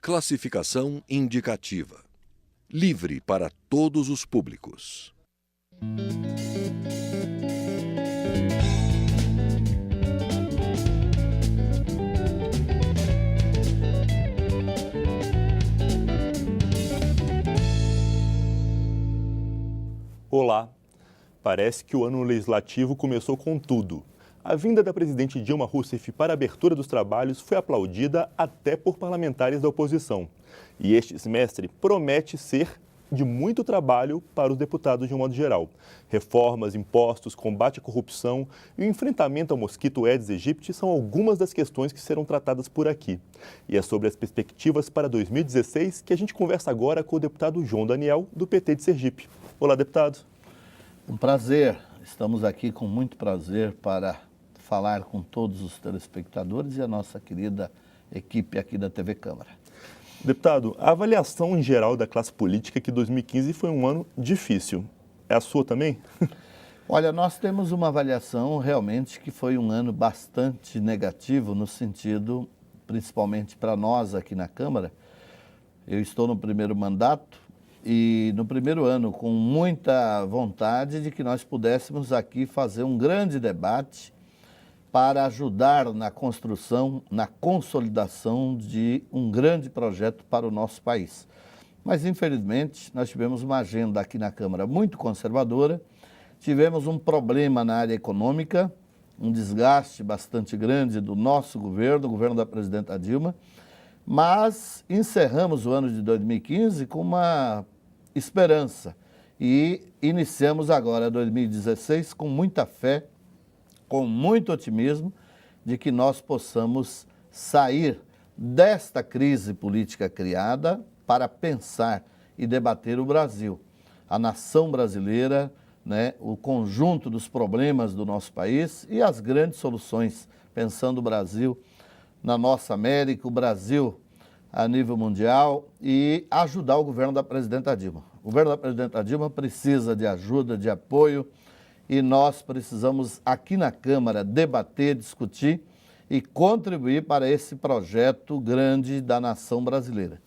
Classificação indicativa. Livre para todos os públicos. Olá! Parece que o ano legislativo começou com tudo. A vinda da presidente Dilma Rousseff para a abertura dos trabalhos foi aplaudida até por parlamentares da oposição. E este semestre promete ser de muito trabalho para os deputados de um modo geral. Reformas, impostos, combate à corrupção e o enfrentamento ao mosquito Aedes aegypti são algumas das questões que serão tratadas por aqui. E é sobre as perspectivas para 2016 que a gente conversa agora com o deputado João Daniel, do PT de Sergipe. Olá, deputado. Um prazer. Estamos aqui com muito prazer para falar com todos os telespectadores e a nossa querida equipe aqui da TV Câmara. Deputado, a avaliação em geral da classe política é que 2015 foi um ano difícil. É a sua também? Olha, nós temos uma avaliação realmente que foi um ano bastante negativo no sentido, principalmente para nós aqui na Câmara. Eu estou no primeiro mandato e no primeiro ano com muita vontade de que nós pudéssemos aqui fazer um grande debate para ajudar na construção, na consolidação de um grande projeto para o nosso país. Mas, infelizmente, nós tivemos uma agenda aqui na Câmara muito conservadora, tivemos um problema na área econômica, um desgaste bastante grande do nosso governo, o governo da presidenta Dilma, mas encerramos o ano de 2015 com uma esperança e iniciamos agora 2016 com muita fé, com muito otimismo de que nós possamos sair desta crise política criada para pensar e debater o Brasil, a nação brasileira, né, o conjunto dos problemas do nosso país e as grandes soluções, pensando o Brasil na nossa América, o Brasil a nível mundial e ajudar o governo da presidenta Dilma. O governo da presidenta Dilma precisa de ajuda, de apoio, e nós precisamos aqui na Câmara debater, discutir e contribuir para esse projeto grande da nação brasileira.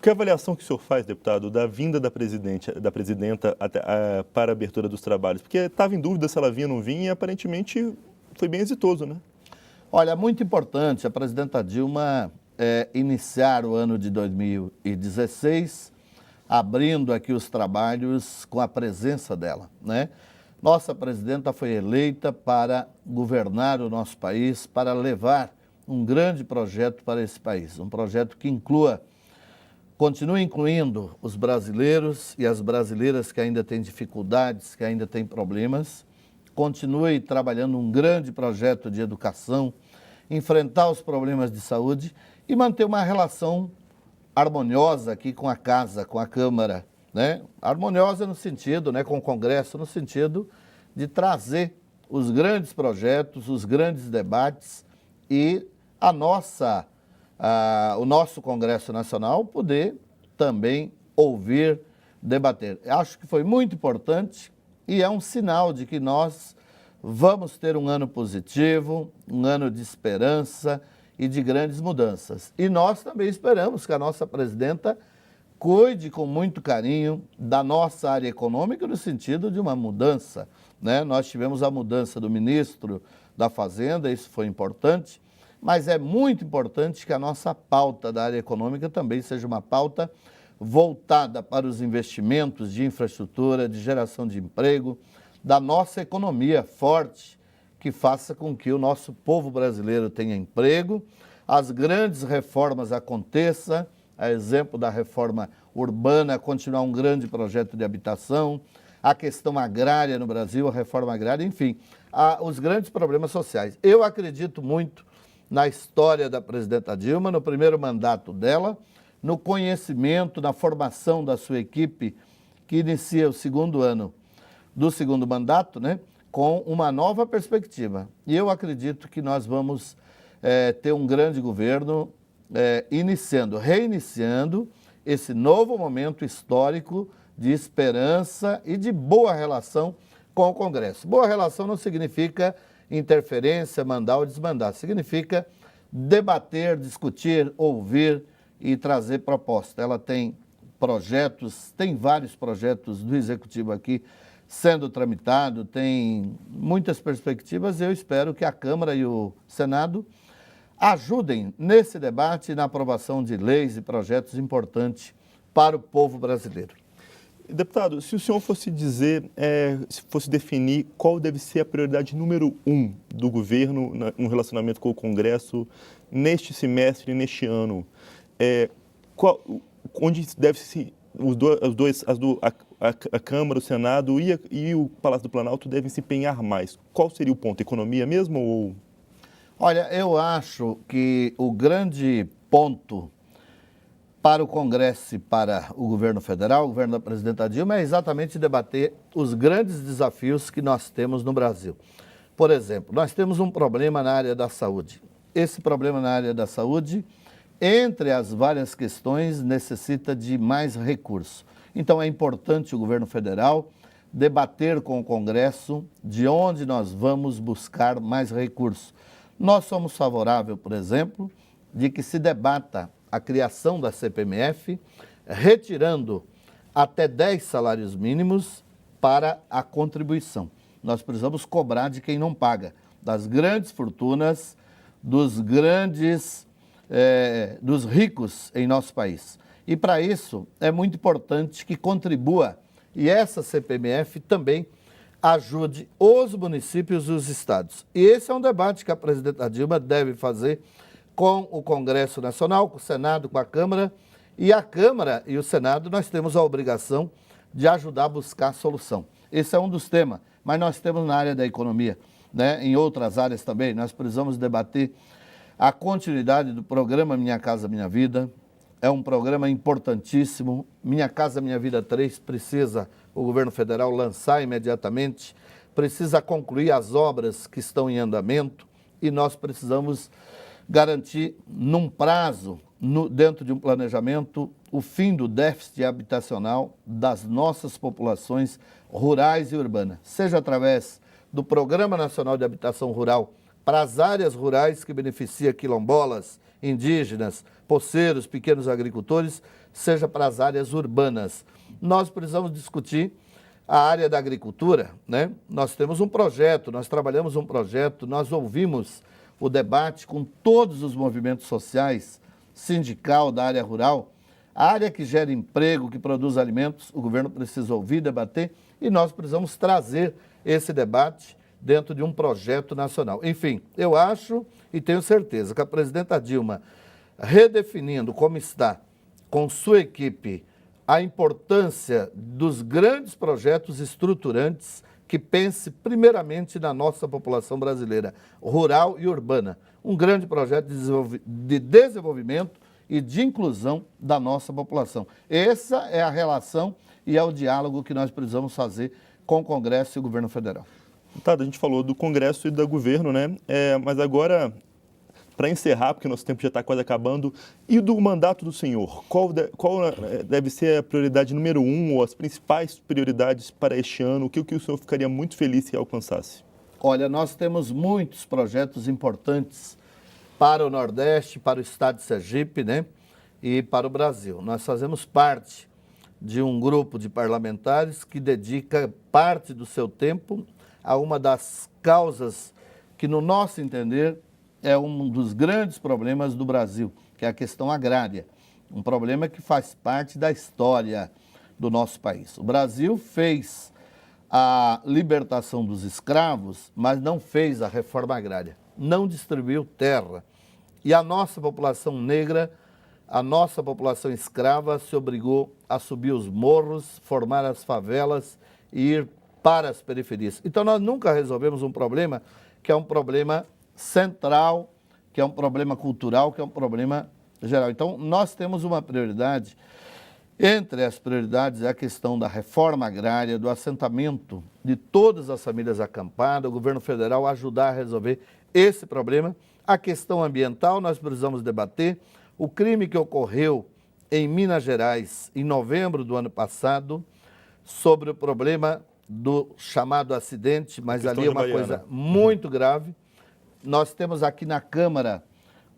Que avaliação que o senhor faz, deputado, da vinda da presidenta para a abertura dos trabalhos? Porque estava em dúvida se ela vinha ou não vinha e aparentemente foi bem exitoso, né? Olha, muito importante a presidenta Dilma iniciar o ano de 2016 abrindo aqui os trabalhos com a presença dela, né? Nossa presidenta foi eleita para governar o nosso país, para levar um grande projeto para esse país. Um projeto que continue incluindo os brasileiros e as brasileiras que ainda têm dificuldades, que ainda têm problemas. Continue trabalhando um grande projeto de educação, enfrentar os problemas de saúde e manter uma relação harmoniosa aqui com a Casa, com a Câmara, né? Harmoniosa no sentido, né, com o Congresso, no sentido de trazer os grandes projetos, os grandes debates e o nosso Congresso Nacional poder também ouvir, debater. Acho que foi muito importante e é um sinal de que nós vamos ter um ano positivo, um ano de esperança e de grandes mudanças. E nós também esperamos que a nossa presidenta cuide com muito carinho da nossa área econômica no sentido de uma mudança, né? Nós tivemos a mudança do ministro da Fazenda, isso foi importante, mas é muito importante que a nossa pauta da área econômica também seja uma pauta voltada para os investimentos de infraestrutura, de geração de emprego, da nossa economia forte, que faça com que o nosso povo brasileiro tenha emprego, as grandes reformas aconteçam, a exemplo da reforma urbana, continuar um grande projeto de habitação, a questão agrária no Brasil, a reforma agrária, enfim, os grandes problemas sociais. Eu acredito muito na história da presidenta Dilma, no primeiro mandato dela, no conhecimento, na formação da sua equipe, que inicia o segundo ano do segundo mandato, né, com uma nova perspectiva. E eu acredito que nós vamos ter um grande governo reiniciando esse novo momento histórico de esperança e de boa relação com o Congresso. Boa relação não significa interferência, mandar ou desmandar, significa debater, discutir, ouvir e trazer proposta. Ela tem projetos, tem vários projetos do Executivo aqui sendo tramitado, tem muitas perspectivas. Eu espero que a Câmara e o Senado ajudem nesse debate e na aprovação de leis e projetos importantes para o povo brasileiro. Deputado, se o senhor fosse dizer, se fosse definir qual deve ser a prioridade número 1 do governo no relacionamento com o Congresso neste semestre, neste ano, onde deve-se a Câmara, o Senado e o Palácio do Planalto devem se empenhar mais? Qual seria o ponto? Economia mesmo ou... Olha, eu acho que o grande ponto para o Congresso e para o governo federal, o governo da presidenta Dilma, é exatamente debater os grandes desafios que nós temos no Brasil. Por exemplo, nós temos um problema na área da saúde. Esse problema na área da saúde, entre as várias questões, necessita de mais recursos. Então é importante o governo federal debater com o Congresso de onde nós vamos buscar mais recursos. Nós somos favoráveis, por exemplo, de que se debata a criação da CPMF, retirando até 10 salários mínimos para a contribuição. Nós precisamos cobrar de quem não paga, das grandes fortunas, dos ricos em nosso país. E para isso é muito importante que contribua e essa CPMF também ajude os municípios e os estados. E esse é um debate que a presidenta Dilma deve fazer com o Congresso Nacional, com o Senado, com a Câmara. E a Câmara e o Senado, nós temos a obrigação de ajudar a buscar solução. Esse é um dos temas, mas nós temos na área da economia, né? Em outras áreas também, nós precisamos debater a continuidade do programa Minha Casa Minha Vida. É um programa importantíssimo. Minha Casa Minha Vida 3 precisa o governo federal lançar imediatamente, precisa concluir as obras que estão em andamento e nós precisamos garantir num prazo, dentro de um planejamento, o fim do déficit habitacional das nossas populações rurais e urbanas, seja através do Programa Nacional de Habitação Rural para as áreas rurais que beneficia quilombolas, indígenas, poceiros, pequenos agricultores, seja para as áreas urbanas. Nós precisamos discutir a área da agricultura, né? Nós temos um projeto, nós trabalhamos um projeto, nós ouvimos o debate com todos os movimentos sociais, sindical da área rural, a área que gera emprego, que produz alimentos, o governo precisa ouvir, debater e nós precisamos trazer esse debate dentro de um projeto nacional. Enfim, eu acho e tenho certeza que a presidenta Dilma, redefinindo como está com sua equipe a importância dos grandes projetos estruturantes que pense primeiramente na nossa população brasileira, rural e urbana. Um grande projeto de desenvolvimento e de inclusão da nossa população. Essa é a relação e é o diálogo que nós precisamos fazer com o Congresso e o governo federal. Tá, a gente falou do Congresso e do governo, né? Mas agora, para encerrar, porque nosso tempo já está quase acabando, e do mandato do senhor? Qual deve ser a prioridade número 1 ou as principais prioridades para este ano? O que o senhor ficaria muito feliz se alcançasse? Olha, nós temos muitos projetos importantes para o Nordeste, para o estado de Sergipe, né? E para o Brasil. Nós fazemos parte de um grupo de parlamentares que dedica parte do seu tempo a uma das causas que, no nosso entender, é um dos grandes problemas do Brasil, que é a questão agrária. Um problema que faz parte da história do nosso país. O Brasil fez a libertação dos escravos, mas não fez a reforma agrária. Não distribuiu terra. E a nossa população negra, a nossa população escrava, se obrigou a subir os morros, formar as favelas e ir para as periferias. Então, nós nunca resolvemos um problema que é um problema central, que é um problema cultural, que é um problema geral. Então, nós temos uma prioridade. Entre as prioridades é a questão da reforma agrária, do assentamento de todas as famílias acampadas, o governo federal ajudar a resolver esse problema. A questão ambiental, nós precisamos debater. O crime que ocorreu em Minas Gerais, em novembro do ano passado, sobre o problema do chamado acidente, mas ali é uma coisa muito grave. Nós temos aqui na Câmara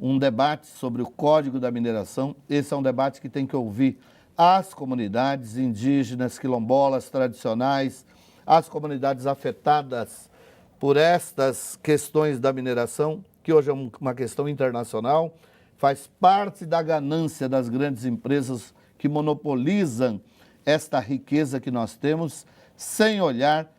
um debate sobre o Código da Mineração. Esse é um debate que tem que ouvir as comunidades indígenas, quilombolas, tradicionais, as comunidades afetadas por estas questões da mineração, que hoje é uma questão internacional, faz parte da ganância das grandes empresas que monopolizam esta riqueza que nós temos, sem olhar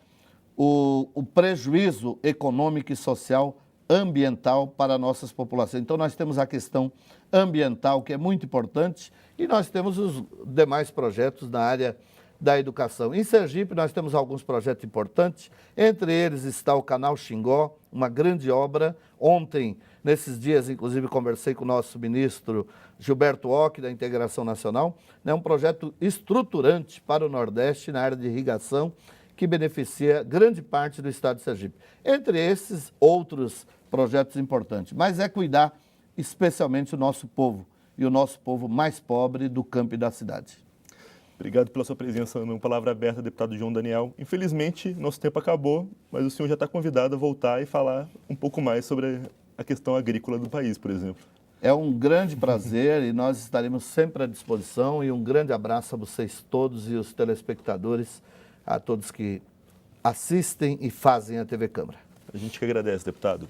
o prejuízo econômico e social ambiental para nossas populações. Então, nós temos a questão ambiental, que é muito importante, e nós temos os demais projetos na área da educação. Em Sergipe, nós temos alguns projetos importantes, entre eles está o Canal Xingó, uma grande obra. Ontem, nesses dias, inclusive, conversei com o nosso ministro Gilberto Ock, da Integração Nacional, um projeto estruturante para o Nordeste na área de irrigação, que beneficia grande parte do estado de Sergipe. Entre esses, outros projetos importantes, mas é cuidar especialmente o nosso povo, e o nosso povo mais pobre do campo e da cidade. Obrigado pela sua presença no Palavra Aberta, deputado João Daniel. Infelizmente, nosso tempo acabou, mas o senhor já está convidado a voltar e falar um pouco mais sobre a questão agrícola do país, por exemplo. É um grande prazer e nós estaremos sempre à disposição, e um grande abraço a vocês todos e os telespectadores, a todos que assistem e fazem a TV Câmara. A gente que agradece, deputado.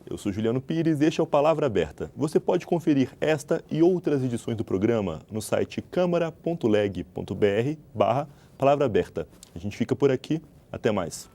Eu sou Juliano Pires e este é o Palavra Aberta. Você pode conferir esta e outras edições do programa no site câmara.leg.br/Palavra Aberta. A gente fica por aqui. Até mais.